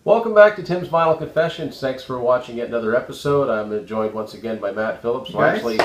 Welcome back to Tim's Vinyl Confessions. Thanks for watching yet another episode. I'm joined once again by Matt Phillips. Well, actually,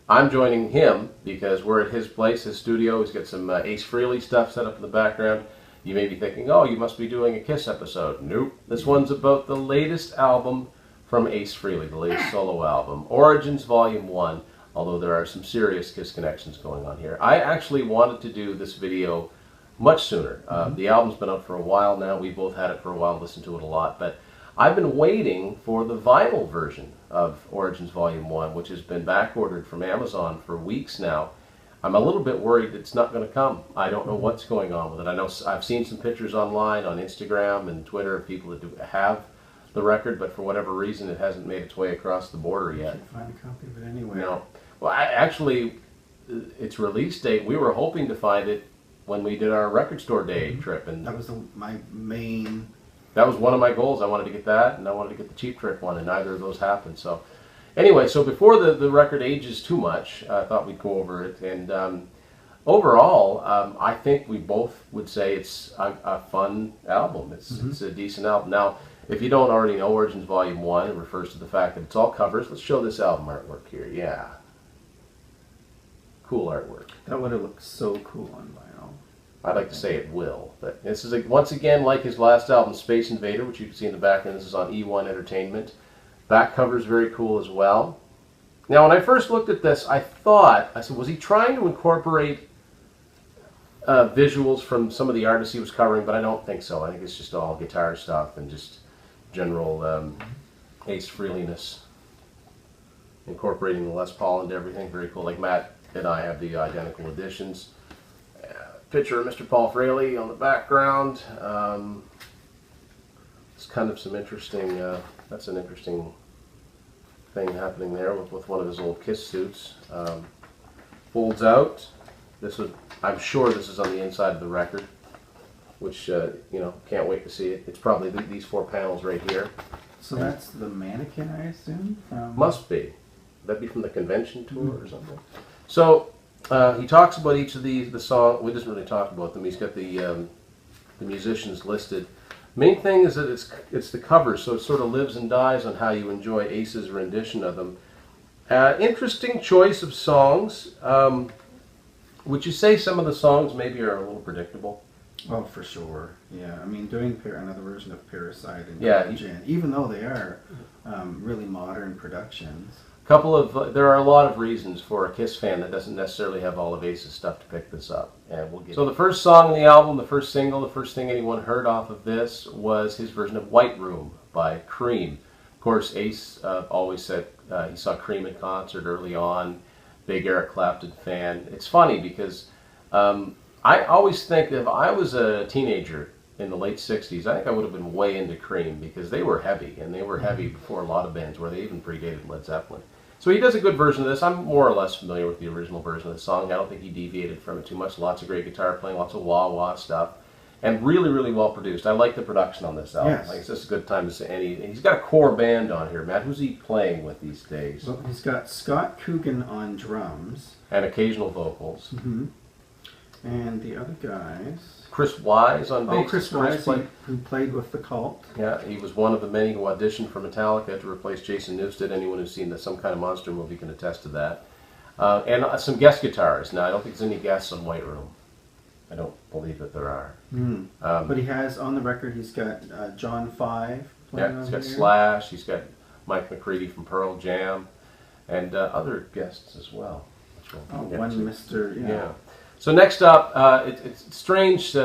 I'm joining him because we're at his place, his studio. He's got some Ace Frehley stuff set up in the background. You may be thinking, oh, you must be doing a Kiss episode. Nope. This one's about the latest album from Ace Frehley, the latest solo album, Origins Volume 1, although there are some serious Kiss connections going on here. I actually wanted to do this video much sooner. The album's been out for a while now. We both had it for a while, listened to it a lot, but I've been waiting for the vinyl version of Origins Volume 1, which has been back-ordered from Amazon for weeks now. I'm a little bit worried it's not going to come. I don't know what's going on with it. I know I've seen some pictures online on Instagram and Twitter of people that have the record, but for whatever reason it hasn't made its way across the border yet. Can't find a copy of it anywhere. No. Well, actually, its release date, we were hoping to find it when we did our record store day trip, and that was my main. That was one of my goals. I wanted to get that, and I wanted to get the Cheap Trick one, and neither of those happened. So, anyway, so before the record ages too much, I thought we'd go over it. And overall, I think we both would say it's a fun album. It's a decent album. Now, if you don't already know, Origins Volume 1, it refers to the fact that it's all covers. Let's show this album artwork here. Yeah. Cool artwork. That would have looked so cool on vinyl. I'd like to say it will, but this is once again like his last album, Space Invader, which you can see in the background. This is on E1 Entertainment. Back cover is very cool as well. Now, when I first looked at this, I said, was he trying to incorporate visuals from some of the artists he was covering? But I don't think so. I think it's just all guitar stuff and just general Ace Frehley-ness, incorporating the Les Paul into everything. Very cool. Like Matt and I have the identical editions. Picture of Mr. Paul Frehley on the background. It's kind of some interesting, that's an interesting thing happening there with one of his old Kiss suits. Folds out. I'm sure this is on the inside of the record, which, you know, can't wait to see it. It's probably these 4 panels right here. So that's the mannequin, I assume? Must be. That'd be from the convention tour or something. So, he talks about each of the song. We doesn't really talk about them. He's got the musicians listed. Main thing is that it's the covers, so it sort of lives and dies on how you enjoy Ace's rendition of them. Interesting choice of songs. Would you say some of the songs maybe are a little predictable? Oh, for sure. Yeah, I mean, doing another version of Parasite and Gin, even though they are really modern productions. There are a lot of reasons for a Kiss fan that doesn't necessarily have all of Ace's stuff to pick this up, and we'll get. So the first song on the album, the first single, the first thing anyone heard off of this was his version of White Room by Cream. Of course, Ace always said he saw Cream in concert early on. Big Eric Clapton fan. It's funny because I always think if I was a teenager in the late 60s, I think I would have been way into Cream because they were heavy, and they were heavy before a lot of bands where they even predated Led Zeppelin. So he does a good version of this. I'm more or less familiar with the original version of the song. I don't think he deviated from it too much. Lots of great guitar playing, lots of wah-wah stuff, and really, really well produced. I like the production on this album. Yes. Like, it's just a good time to say any. He's got a core band on here, Matt. Who's he playing with these days? Well, he's got Scott Coogan on drums. And occasional vocals. And the other guys... Chris Wise on bass. Oh, Chris Wise, who played with the Cult. Yeah, he was one of the many who auditioned for Metallica to replace Jason Newsted. Anyone who's seen Some Kind of Monster movie can attest to that. And some guest guitarists. Now, I don't think there's any guests on White Room. I don't believe that there are. But he has, on the record, he's got John Five playing he's got here. Slash, he's got Mike McCready from Pearl Jam, and other guests as well. Mr. Yeah. So next up, it's a strange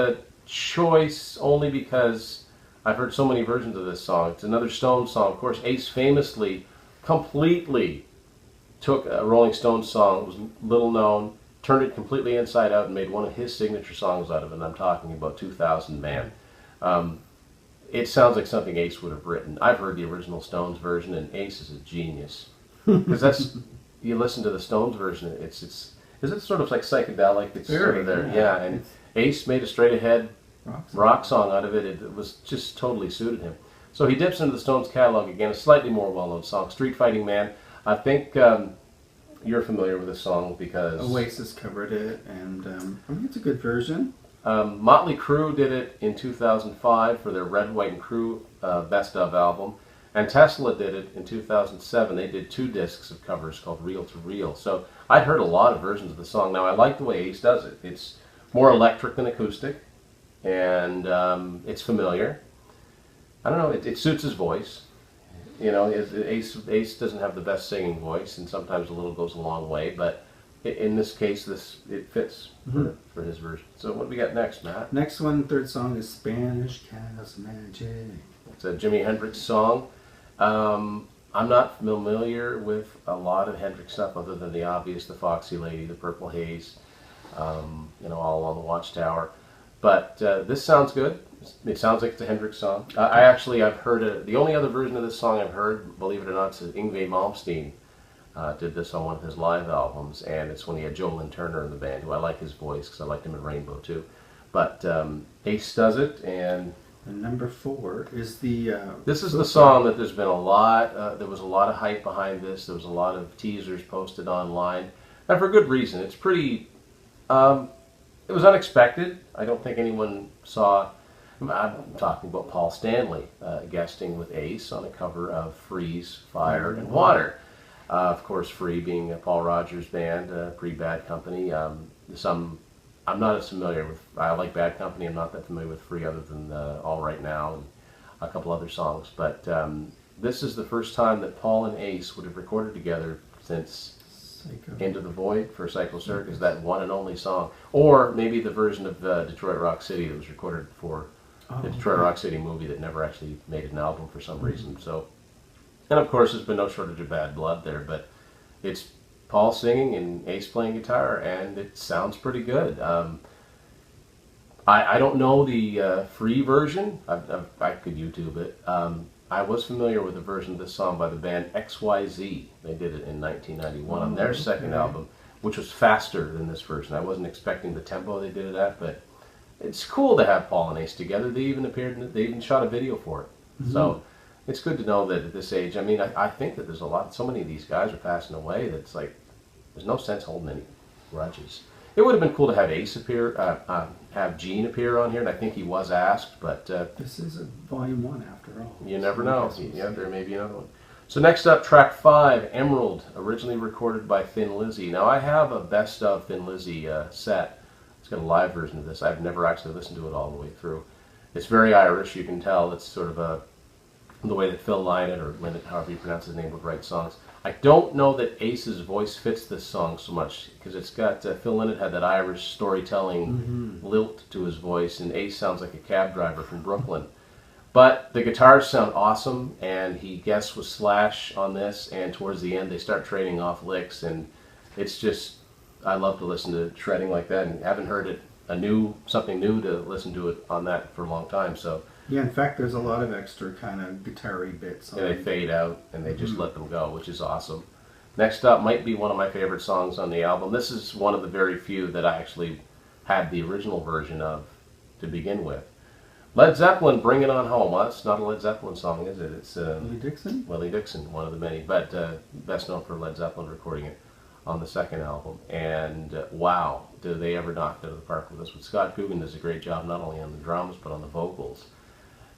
choice only because I've heard so many versions of this song. It's another Stones song. Of course, Ace famously, completely took a Rolling Stones song. It was little known, turned it completely inside out and made one of his signature songs out of it. And I'm talking about 2000 Man. It sounds like something Ace would have written. I've heard the original Stones version, and Ace is a genius. Because you listen to the Stones version, it's is it sort of like psychedelic? It's Very, sort of there, yeah. And Ace made a straight-ahead rock song out of it. It was just totally suited him. So he dips into the Stones catalog again, a slightly more well-known song, Street Fighting Man. I think you're familiar with this song because Oasis covered it, and I think it's a good version. Motley Crue did it in 2005 for their Red, White, and Crew Best Of album. And Tesla did it in 2007. They did 2 discs of covers called Reel to Reel. So I'd heard a lot of versions of the song. Now I like the way Ace does it. It's more electric than acoustic, and it's familiar. I don't know, it suits his voice. You know, Ace doesn't have the best singing voice, and sometimes a little goes a long way, but in this case, it fits for his version. So what do we got next, Matt? Next one, third song is Spanish Cast Magic. It's a Jimi Hendrix song. I'm not familiar with a lot of Hendrix stuff other than the obvious, the Foxy Lady, the Purple Haze, you know, All Along the Watchtower. But this sounds good. It sounds like it's a Hendrix song. I've heard the only other version of this song I've heard, believe it or not, is Yngwie Malmsteen did this on one of his live albums, and it's when he had Joe Lynn Turner in the band, who I like his voice because I liked him in Rainbow too. But Ace does it, and number 4 is the... this is the song that there's been a lot, there was a lot of hype behind this. There was a lot of teasers posted online, and for good reason. It's pretty, it was unexpected. I don't think anyone saw, I'm talking about Paul Stanley guesting with Ace on a cover of Free's Fire and Water. Of course, Free being Paul Rogers' band, pretty Bad Company. I'm not as familiar with, I like Bad Company, I'm not that familiar with Free other than All Right Now and a couple other songs. But this is the first time that Paul and Ace would have recorded together since Into the Void for Psycho Circus, that one and only song. Or maybe the version of Detroit Rock City that was recorded for the Detroit Rock City movie that never actually made an album for some reason. So, and of course there's been no shortage of bad blood there, but it's Paul singing and Ace playing guitar, and it sounds pretty good. I don't know the Free version. I could YouTube it. I was familiar with a version of this song by the band XYZ. They did it in 1991 on their second album, which was faster than this version. I wasn't expecting the tempo they did it at, but it's cool to have Paul and Ace together. They even shot a video for it. So it's good to know that at this age, I mean, I think that there's so many of these guys are passing away that it's like, there's no sense holding any grudges. It would have been cool to have Ace appear, have Gene appear on here, and I think he was asked, but... this is a volume 1 after all. You never know. Yeah, there may be another one. So next up, track 5, Emerald, originally recorded by Thin Lizzy. Now I have a best of Thin Lizzy set. It's got a live version of this. I've never actually listened to it all the way through. It's very Irish, you can tell. It's sort of the way that Phil Lynott, or however you pronounce his name, would write songs. I don't know that Ace's voice fits this song so much, because it's got, Phil Lynott had that Irish storytelling lilt to his voice, and Ace sounds like a cab driver from Brooklyn. But the guitars sound awesome, and he guests with Slash on this, and towards the end they start trading off licks, and it's just, I love to listen to shredding like that, and haven't heard it, something new to listen to it on that for a long time, so. Yeah, in fact, there's a lot of extra kind of guitar-y bits. And they fade out, and they just let them go, which is awesome. Next up might be one of my favorite songs on the album. This is one of the very few that I actually had the original version of to begin with. Led Zeppelin, Bring It On Home. Well, that's not a Led Zeppelin song, is it? It's Willie Dixon? Willie Dixon, one of the many, but best known for Led Zeppelin recording it on the second album. And wow, did they ever knock it out of the park with this one. Scott Coogan does a great job not only on the drums, but on the vocals.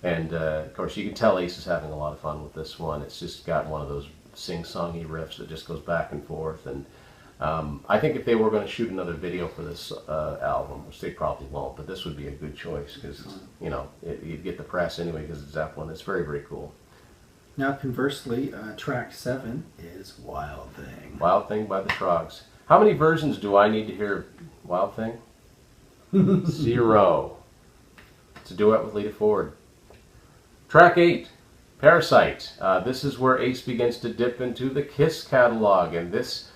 And of course, you can tell Ace is having a lot of fun with this one. It's just got one of those sing-songy riffs that just goes back and forth. And I think if they were going to shoot another video for this album, which they probably won't, but this would be a good choice because, you know, you'd get the press anyway because it's Zeppelin. It's very, very cool. Now, conversely, track 7 is Wild Thing. Wild Thing by the Trogs. How many versions do I need to hear Wild Thing? 0. It's a duet with Lita Ford. Track 8, Parasite. This is where Ace begins to dip into the Kiss catalog, and this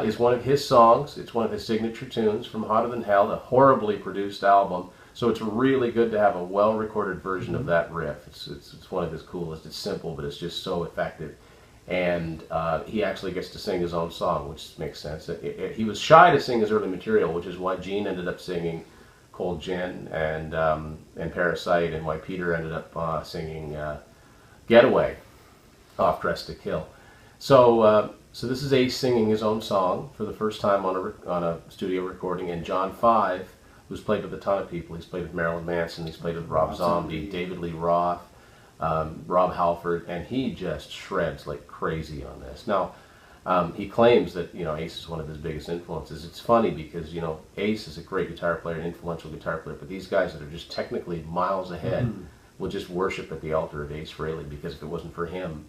is one of his songs. It's one of his signature tunes from Hotter Than Hell, a horribly produced album. So it's really good to have a well-recorded version of that riff. It's one of his coolest. It's simple, but it's just so effective. And he actually gets to sing his own song, which makes sense. He was shy to sing his early material, which is why Gene ended up singing Cold Gin and Parasite, and why Peter ended up singing Getaway off Dressed to Kill. So this is Ace singing his own song for the first time on a studio recording, and John 5 who's played with a ton of people. He's played with Marilyn Manson, he's played with Rob Zombie, David Lee Roth, Rob Halford, and he just shreds like crazy on this. Now, he claims that, you know, Ace is one of his biggest influences. It's funny because, you know, Ace is a great guitar player, an influential guitar player, but these guys that are just technically miles ahead will just worship at the altar of Ace Frehley, because if it wasn't for him,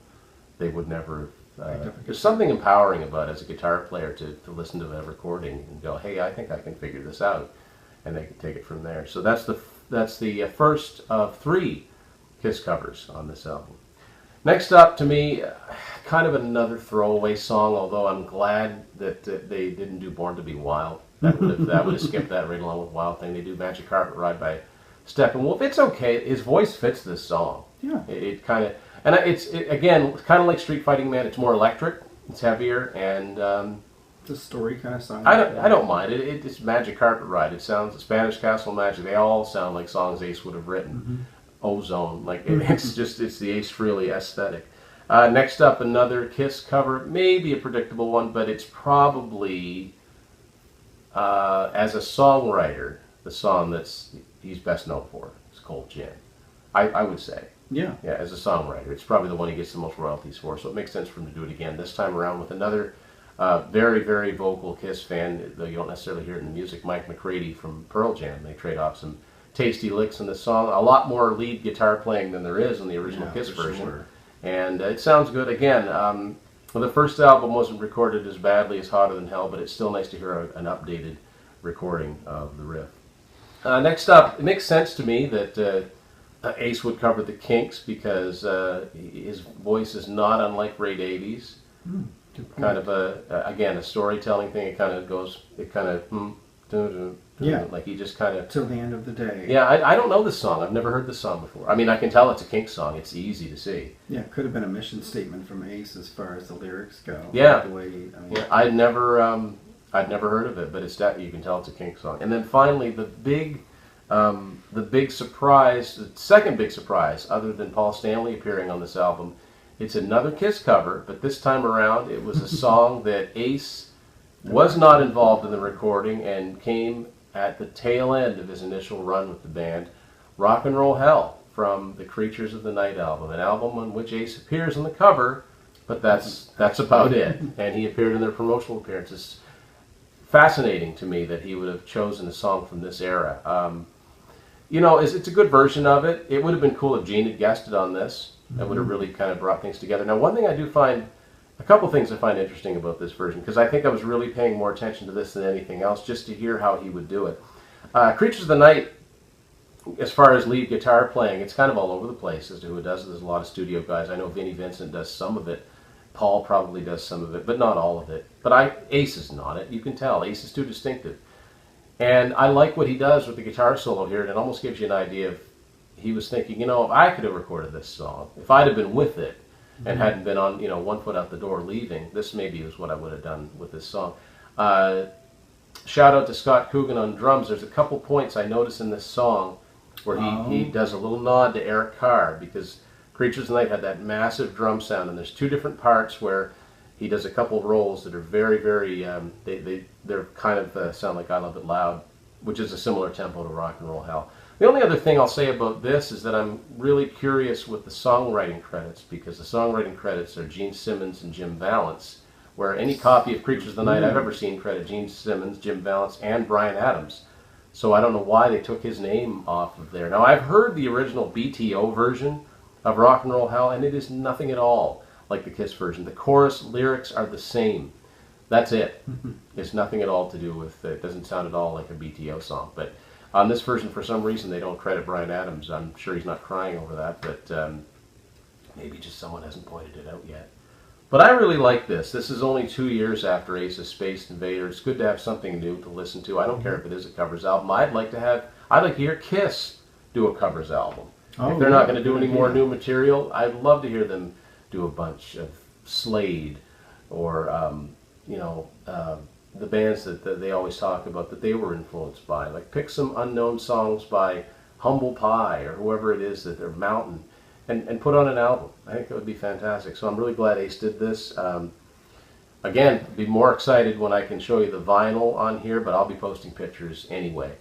they would never. There's something empowering about, as a guitar player, to listen to a recording and go, hey, I think I can figure this out, and they can take it from there. So that's the first of 3 Kiss covers on this album. Next up, to me, kind of another throwaway song, although I'm glad that they didn't do Born to Be Wild. That would have skipped that right along with Wild Thing. They do Magic Carpet Ride by Steppenwolf. It's okay. His voice fits this song. Yeah. It kind of, and it's kind of like Street Fighting Man. It's more electric. It's heavier, and it's a story kind of song. I don't mind it. It's Magic Carpet Ride. It sounds Spanish Castle Magic. They all sound like songs Ace would have written. Ozone, like it's the Ace Frehley aesthetic. Next up, another Kiss cover, maybe a predictable one, but it's probably as a songwriter, the song he's best known for is Cold Gin. I would say. Yeah, as a songwriter, it's probably the one he gets the most royalties for, so it makes sense for him to do it again, this time around with another very, very vocal Kiss fan, though you don't necessarily hear it in the music, Mike McCready from Pearl Jam. They trade off some tasty licks in the song, a lot more lead guitar playing than there is in the original Kiss version. Sure. And it sounds good. Again, well, the first album wasn't recorded as badly as Hotter Than Hell, but it's still nice to hear an updated recording of the riff. Next up, it makes sense to me that Ace would cover the Kinks, because his voice is not unlike Ray Davies. Kind of again, a storytelling thing. It kind of like he just kind of... Till the end of the day. Yeah, I don't know this song. I've never heard this song before. I mean, I can tell it's a Kinks song. It's easy to see. Yeah, it could have been a mission statement from Ace as far as the lyrics go. Yeah. The way, yeah, I'd never heard of it, but it's that you can tell it's a Kinks song. And then finally, the big surprise, the second big surprise, other than Paul Stanley appearing on this album, it's another Kiss cover, but this time around it was a song that Ace was not involved in the recording and came at the tail end of his initial run with the band. Rock and Roll Hell from the Creatures of the Night album, an album on which Ace appears on the cover, but that's about it. And he appeared in their promotional appearances. Fascinating to me that he would have chosen a song from this era. You know, it's a good version of it. It would have been cool if Gene had guested on this. That would have really kind of brought things together. Now, one thing I do find, a couple things I find interesting about this version, because I think I was really paying more attention to this than anything else, just to hear how he would do it. Creatures of the Night, as far as lead guitar playing, it's kind of all over the place as to who it does. There's a lot of studio guys. I know Vinnie Vincent does some of it. Paul probably does some of it, but not all of it. But Ace is not it. You can tell. Ace is too distinctive. And I like what he does with the guitar solo here, and it almost gives you an idea of, he was thinking, you know, if I could have recorded this song, if I'd have been with it, and hadn't been on, you know, one foot out the door leaving, this maybe was what I would have done with this song. Shout out to Scott Coogan on drums. There's a couple points I notice in this song where he does a little nod to Eric Carr, because Creatures of the Night had that massive drum sound, and there's 2 different parts where he does a couple rolls that are very, very, they're kind of sound like I Love It Loud, which is a similar tempo to Rock and Roll Hell. The only other thing I'll say about this is that I'm really curious with the songwriting credits, because the songwriting credits are Gene Simmons and Jim Vallance, where any copy of Creatures of the Night I've ever seen credit Gene Simmons, Jim Vallance, and Bryan Adams. So I don't know why they took his name off of there. Now, I've heard the original BTO version of Rock and Roll Hell, and it is nothing at all like the Kiss version. The chorus lyrics are the same. That's it. It's nothing at all to do with it. It doesn't sound at all like a BTO song. But on this version, for some reason, they don't credit Bryan Adams. I'm sure he's not crying over that, but maybe just someone hasn't pointed it out yet. But I really like this. This is only 2 years after Ace's Space Invader. It's good to have something new to listen to. I don't care if it is a covers album. I'd like to hear Kiss do a covers album. If they're not going to do any more new material, I'd love to hear them do a bunch of Slade or, you know, the bands that they always talk about that they were influenced by. Like, pick some unknown songs by Humble Pie or whoever it is that they're Mountain, and put on an album. I think that would be fantastic. So I'm really glad Ace did this. Again, be more excited when I can show you the vinyl on here, but I'll be posting pictures anyway.